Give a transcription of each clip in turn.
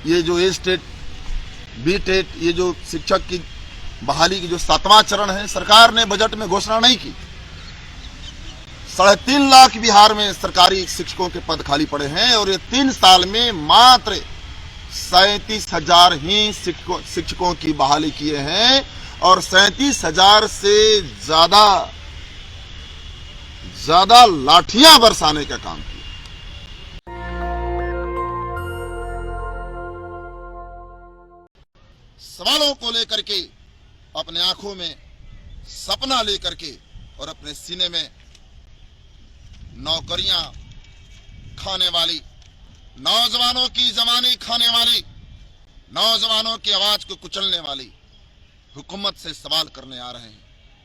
ये जो ए state B TET ये जो शिक्षक की बहाली की जो 7वां चरण है, सरकार ने बजट में घोषणा नहीं की। 3.5 लाख बिहार में सरकारी शिक्षकों के पद खाली पड़े हैं और ये 3 साल में मात्र 37,000 ही शिक्षकों की बहाली किए हैं और 37,000 से ज्यादा लाठियां बरसाने का काम किया। सवालों को लेकर के, अपने आंखों में सपना लेकर के और अपने सीने में नौकरियां खाने वाली, नौजवानों की जवानी खाने वाली, नौजवानों की आवाज को कुचलने वाली हुकूमत से सवाल करने आ रहे हैं।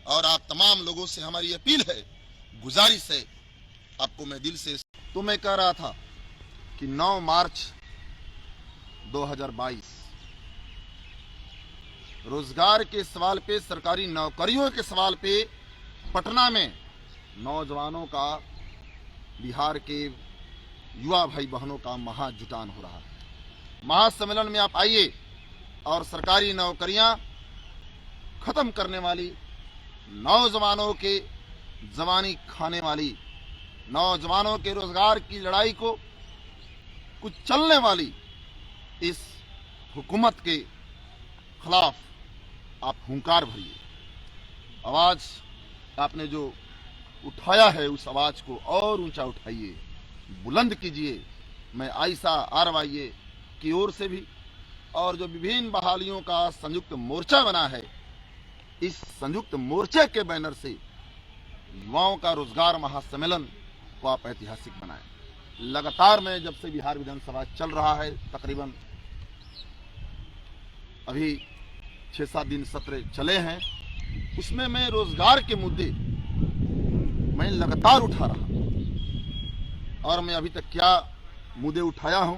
और आप तमाम लोगों से हमारी अपील है, गुजारिश है, आपको मैं दिल से तो मैं कह रहा था कि 9 मार्च 2022 रोजगार के सवाल पे, सरकारी नौकरियों के सवाल पे पटना में नौजवानों का, बिहार के युवा भाई बहनों का महाजुटान हो रहा है। महासम्मेलन में आप आइए और सरकारी नौकरियां खत्म करने वाली, नौजवानों के जवानी खाने वाली, नौजवानों के रोजगार की लड़ाई को कुचलने वाली इस हुकूमत के खिलाफ आप हुंकार भरिए। आवाज आपने जो उठाया है उस आवाज को और ऊंचा उठाइए, बुलंद कीजिए। मैं आयशा आरवाईए की ओर से भी और जो विभिन्न बहालियों का संयुक्त मोर्चा बना है, इस संयुक्त मोर्चे के बैनर से युवाओं का रोजगार महासम्मेलन को आप ऐतिहासिक बनाएं। लगातार मैं जब से बिहार विधानसभा चल रहा है, तकरीबन अभी 6-7 दिन सत्र चले हैं, उसमें मैं रोजगार के मुद्दे मैं लगातार उठा रहा। और मैं अभी तक क्या मुद्दे उठाया हूं,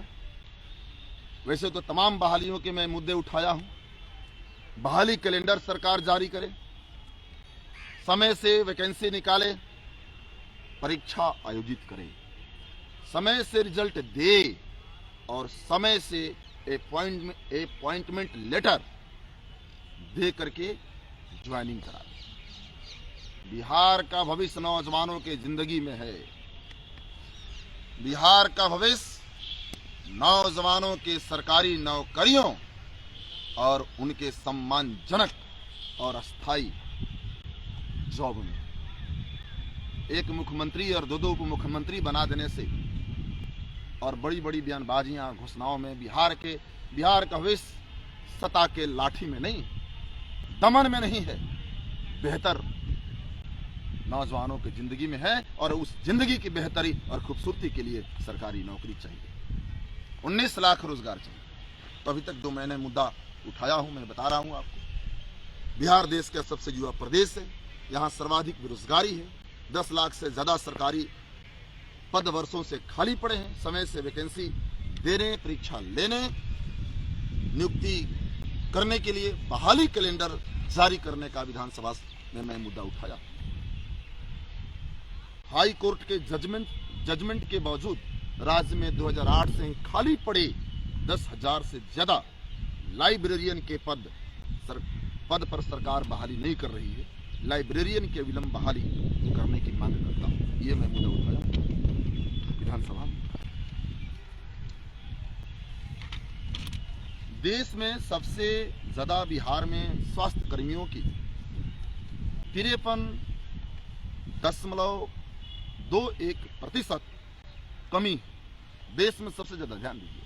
वैसे तो तमाम बहालियों के मैं मुद्दे उठाया हूं। बहाली कैलेंडर सरकार जारी करे, समय से वैकेंसी निकाले, परीक्षा आयोजित करे, समय से रिजल्ट दे और समय से अपॉइंटमेंट लेटर दे करके ज्वाइनिंग करा। बिहार का भविष्य नौजवानों के जिंदगी में है। बिहार का भविष्य नौजवानों के सरकारी नौकरियों और उनके सम्मानजनक और अस्थायी जॉब में। एक मुख्यमंत्री और 2 उप मुख्यमंत्री बना देने से और बड़ी बड़ी बयानबाजियां, घोषणाओं में बिहार का भविष्य सत्ता के लाठी में नहीं, दमन में नहीं है, बेहतर नौजवानों की जिंदगी में है। और उस जिंदगी की बेहतरी और खूबसूरती के लिए सरकारी नौकरी चाहिए। 19 लाख रोजगार चाहिए। तो अभी तक 2 महीने मुद्दा उठाया हूं, मैं बता रहा हूं आपको। बिहार देश का सबसे युवा प्रदेश है, यहाँ सर्वाधिक बेरोजगारी है, 10 लाख से ज्यादा सरकारी पद वर्षों से खाली पड़े हैं। समय से वैकेंसी देने, परीक्षा लेने, नियुक्ति करने के लिए बहाली कैलेंडर जारी करने का विधानसभा में मैं मुद्दा उठाया। हाई कोर्ट के जजमेंट के बावजूद राज्य में 2008 से खाली पड़े 10,000 से ज्यादा लाइब्रेरियन के पद पर सरकार बहाली नहीं कर रही है। लाइब्रेरियन के विलंब बहाली करने की मांग करता हूं। ये मैं मुद्दा उठाया विधानसभा में। देश में सबसे ज्यादा बिहार में स्वास्थ्य कर्मियों की 53.21% कमी। देश में सबसे ज्यादा, ध्यान दीजिए,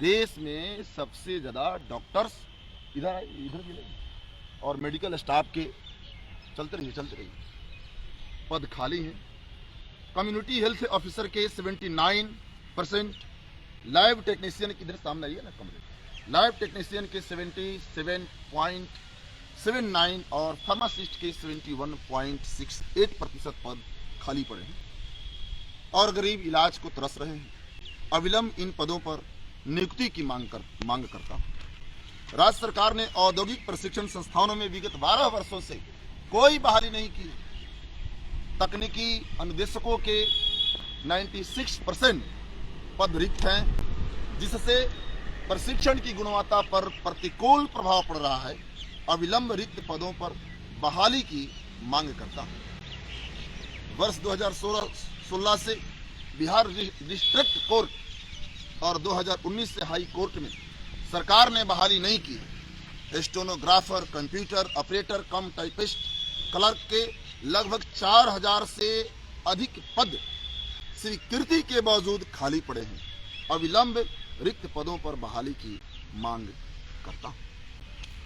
देश में सबसे ज्यादा डॉक्टर्स इधर भी और मेडिकल स्टाफ के चलते रहिए पद खाली हैं। कम्युनिटी हेल्थ ऑफिसर के 79%, लैब टेक्नीशियन की इधर सामने आइए ना कमरे, लैब टेक्नीशियन के 77.79 और फार्मासिस्ट के 71.68% पद खाली पड़े हैं और गरीब इलाज को तरस रहे हैं। अविलंब इन पदों पर नियुक्ति की मांग करता हूं। राज्य सरकार ने औद्योगिक प्रशिक्षण संस्थानों में विगत 12 वर्षों से कोई बहाली नहीं की। तकनीकी अनुदेशकों के 96% पद रिक्त हैं, जिससे प्रशिक्षण की गुणवत्ता पर प्रतिकूल प्रभाव पड़ रहा है, अविलंब रिक्त पदों पर बहाली की मांग करता हूं। वर्ष 2016 से बिहार डिस्ट्रिक्ट कोर्ट और 2019 से हाई कोर्ट में सरकार ने बहाली नहीं की। स्टेनोग्राफर, कंप्यूटर ऑपरेटर कम टाइपिस्ट, क्लर्क के लगभग 4000 से अधिक पद स्वीकृति के बावजूद खाली पड़े हैं। अविलंब रिक्त पदों पर बहाली की मांग करता हूं।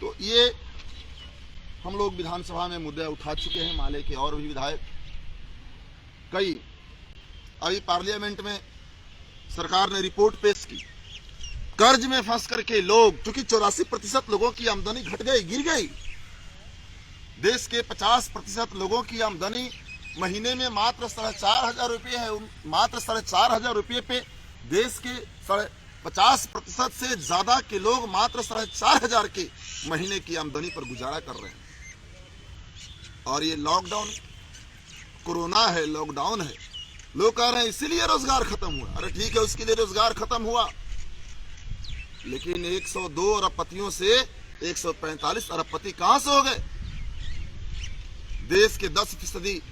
तो ये हम लोग विधानसभा में मुद्दे उठा चुके हैं, माले के और भी विधायक कई। अभी पार्लियामेंट में सरकार ने रिपोर्ट पेश की, कर्ज में फंस करके लोग, क्योंकि 84% लोगों की आमदनी घट गई, गिर गई। देश के 50% लोगों की आमदनी महीने में मात्र 4,500 रुपये है। मात्र 4,500 रुपये पे देश के 50% से ज्यादा के लोग मात्र 4,500 के महीने की आमदनी पर गुजारा कर रहे हैं। और ये लॉकडाउन, कोरोना है, लॉकडाउन है, लोग कह रहे हैं इसीलिए रोजगार खत्म हुआ। अरे ठीक है, उसके लिए रोजगार खत्म हुआ, लेकिन 102 अरबपतियों से 145 अरबपति कहां से हो गए? देश के 10%,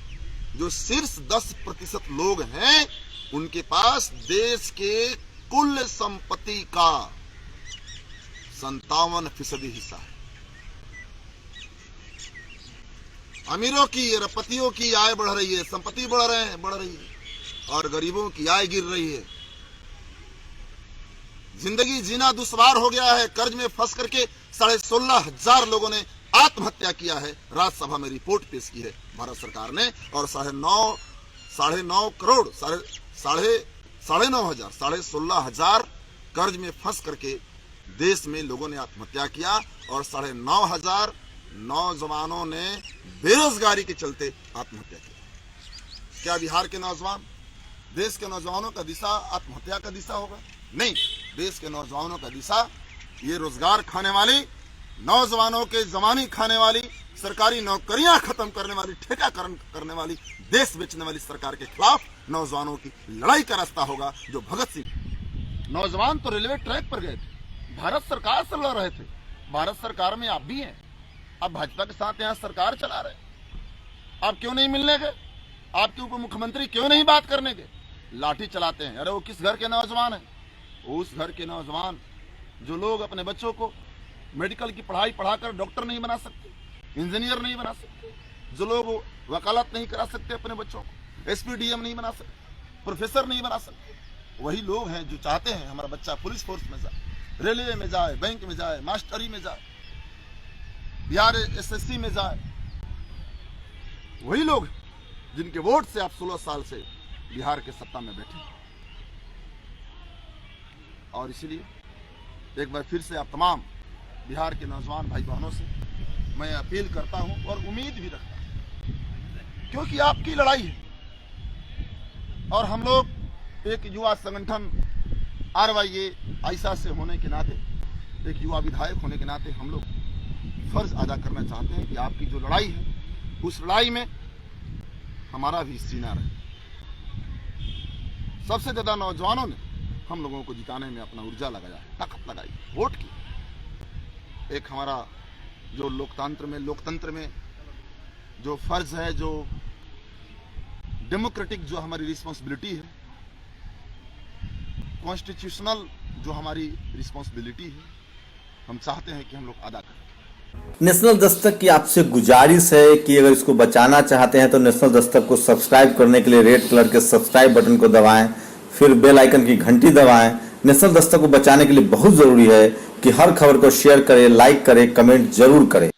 जो शीर्ष 10% लोग हैं, उनके पास देश के कुल संपत्ति का 57% हिस्सा है। अमीरों की, अरबपतियों की आय बढ़ रही है, संपत्ति बढ़ रही है, और गरीबों की आय गिर रही है। जिंदगी जीना दुश्वार हो गया है। कर्ज में फंस करके 16,500 लोगों ने आत्महत्या किया है। राज्यसभा में रिपोर्ट पेश की है भारत सरकार ने, और 9.5 करोड़, 16,500 कर्ज में फंस करके देश में लोगों ने आत्महत्या किया, और 9,500 नौजवानों ने बेरोजगारी के चलते आत्महत्या किया। क्या बिहार के नौजवान, देश के नौजवानों का दिशा आत्महत्या का दिशा होगा? नहीं, देश के नौजवानों का दिशा ये रोजगार खाने वाली, नौजवानों के जमानी खाने वाली, सरकारी नौकरियां खत्म करने वाली, ठेकाकरण करने वाली, देश बेचने वाली सरकार के खिलाफ नौजवानों की लड़ाई का रास्ता होगा, जो भगत सिंह। नौजवान तो रेलवे ट्रैक पर गए थे, भारत सरकार से लड़ रहे थे। भारत सरकार में आप भी हैं, आप भाजपा के साथ यहाँ सरकार चला रहे, आप क्यों नहीं मिलने गए? आपके उप मुख्यमंत्री क्यों नहीं बात करने गए? लाठी चलाते हैं। अरे वो किस घर के नौजवान है? उस घर के नौजवान जो लोग अपने बच्चों को मेडिकल की पढ़ाई पढ़ाकर डॉक्टर नहीं बना सकते, इंजीनियर नहीं बना सकते, जो लोग वकालत नहीं करा सकते अपने बच्चों को, एसपीडीएम नहीं बना सकते, प्रोफेसर नहीं बना सकते, वही लोग हैं जो चाहते हैं हमारा बच्चा पुलिस फोर्स में जाए, रेलवे में जाए, बैंक में जाए, मास्टरी में जाए, बिहार एसएससी में जाए। वही लोग जिनके वोट से आप 16 साल से बिहार के सत्ता में बैठे हैं। और इसलिए एक बार फिर से आप तमाम बिहार के नौजवान भाई बहनों से मैं अपील करता हूं, और उम्मीद भी रखता हूं, क्योंकि आपकी लड़ाई है। और हम लोग एक युवा संगठन RYA ऐसा से होने के नाते, एक युवा विधायक होने के नाते, हम लोग फर्ज अदा करना चाहते हैं कि आपकी जो लड़ाई है, उस लड़ाई में हमारा भी सीना रहे। सबसे ज्यादा नौजवानों ने हम लोगों को जिताने में अपना ऊर्जा लगाया, ताकत लगाई, वोट की। एक हमारा जो लोकतंत्र में जो फर्ज है, जो डेमोक्रेटिक जो हमारी रिस्पांसिबिलिटी है, कॉन्स्टिट्यूशनल जो हमारी रिस्पांसिबिलिटी है, हम चाहते हैं कि हम लोग अदा करें। नेशनल दस्तक की आपसे गुजारिश है कि अगर इसको बचाना चाहते हैं तो नेशनल दस्तक को सब्सक्राइब करने के लिए रेड कलर के सब्सक्राइब बटन को दबाएं, फिर बेल आइकन की घंटी दबाएं। नेशनल दस्तक को बचाने के लिए बहुत जरूरी है कि हर खबर को शेयर करें, लाइक करें, कमेंट जरूर करें।